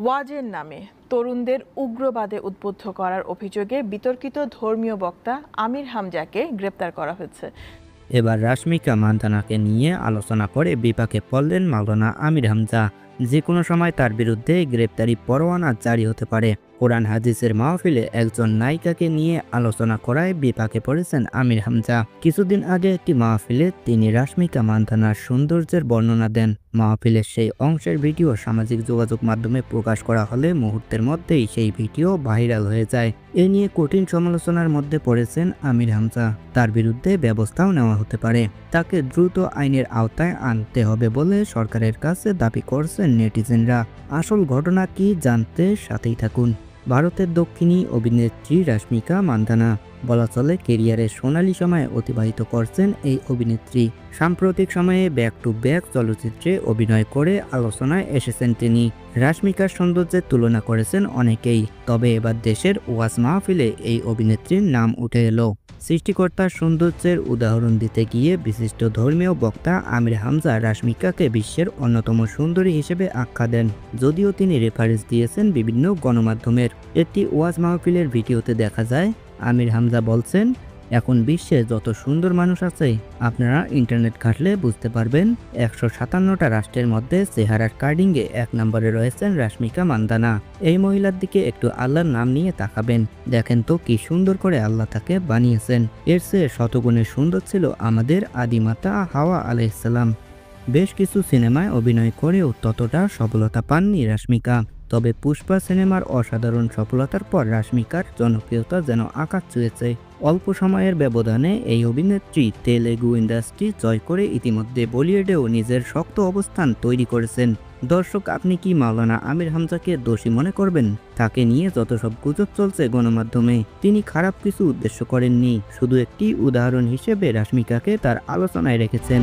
ওয়াজের নামে তরুণদের উগ্রবাদে উদ্বুদ্ধ করার অভিযোগে বিতর্কিত ধর্মীয় বক্তা আমির হামজাকে গ্রেপ্তার করা হয়েছে। এবার রাশমিকা মান্দানাকে নিয়ে আলোচনা করে বিপাকে পড়লেন মাওলানা আমির হামজা। যে কোনো সময় তার বিরুদ্ধে গ্রেপ্তারি পরোয়ানা জারি হতে পারে। কোরআন হাদিসের মাহফিলে একজন নায়িকাকে নিয়ে আলোচনা করায় বিপাকে পড়েছেন আমির হামজা। কিছুদিন আগে একটি মাহফিলে তিনি রাশমিকা মান্দানার সৌন্দর্যের বর্ণনা দেন। মাহফিলের সেই অংশের ভিডিও সামাজিক যোগাযোগ মাধ্যমে প্রকাশ করা হলে মুহূর্তের মধ্যেই সেই ভিডিও ভাইরাল হয়ে যায়। এ নিয়ে কঠিন সমালোচনার মধ্যে পড়েছেন আমির হামজা। তার বিরুদ্ধে ব্যবস্থাও নেওয়া হতে পারে। তাকে দ্রুত আইনের আওতায় আনতে হবে বলে সরকারের কাছে দাবি করছেন নেটিজেনরা। আসল ঘটনা কি জানতে সাথেই থাকুন। ভারতের দক্ষিণী অভিনেত্রী রাশমিকা মান্দানা বলা চলে কেরিয়ারের সোনালী সময় অতিবাহিত করছেন এই অভিনেত্রী। সাম্প্রতিক সময়ে ব্যাক টু ব্যাক চলচ্চিত্রে অভিনয় করে আলোচনায় এসেছেন তিনি। রাশমিকার সৌন্দর্যের তুলনা করেছেন অনেকেই, তবে এবার দেশের ওয়াজ মাহফিলে এই অভিনেত্রীর নাম উঠে এলো। সৃষ্টিকর্তার সৌন্দর্যের উদাহরণ দিতে গিয়ে বিশিষ্ট ধর্মীয় বক্তা আমির হামজা রাশমিকাকে বিশ্বের অন্যতম সুন্দরী হিসেবে আখ্যা দেন, যদিও তিনি রেফারেন্স দিয়েছেন বিভিন্ন গণমাধ্যমের। একটি ওয়াজ মাহফিলের ভিডিওতে দেখা যায় আমির হামজা বলছেন, এখন বিশ্বে যত সুন্দর মানুষ আছে আপনারা ইন্টারনেট ঘাঁটলে বুঝতে পারবেন। 157টা রাষ্ট্রের মধ্যে চেহারার কার্ডিংয়ে 1 নম্বরে রয়েছেন রাশমিকা মান্দানা। এই মহিলার দিকে একটু আল্লাহর নাম নিয়ে তাকাবেন, দেখেন তো কি সুন্দর করে আল্লাহ তাকে বানিয়েছেন। এর চেয়ে শতগুণে সুন্দর ছিল আমাদের আদিমাতা হাওয়া আলাইহিসসালাম। বেশ কিছু সিনেমায় অভিনয় করেও ততটা সফলতা পাননি রাশমিকা। তবে পুষ্পা সিনেমার অসাধারণ সফলতার পর রাশমিকার জনপ্রিয়তা যেন আকাশ ছুঁয়েছে। অল্প সময়ের ব্যবধানে এই অভিনেত্রী তেলেগু ইন্ডাস্ট্রি জয় করে ইতিমধ্যে বলিউডেও নিজের শক্ত অবস্থান তৈরি করেছেন। দর্শক, আপনি কি মাওলানা আমির হামজাকে দোষী মনে করবেন? তাকে নিয়ে যত সব গুজব চলছে গণমাধ্যমে, তিনি খারাপ কিছু উদ্দেশ্য করেননি, শুধু একটি উদাহরণ হিসেবে রাশমিকাকে তার আলোচনায় রেখেছেন।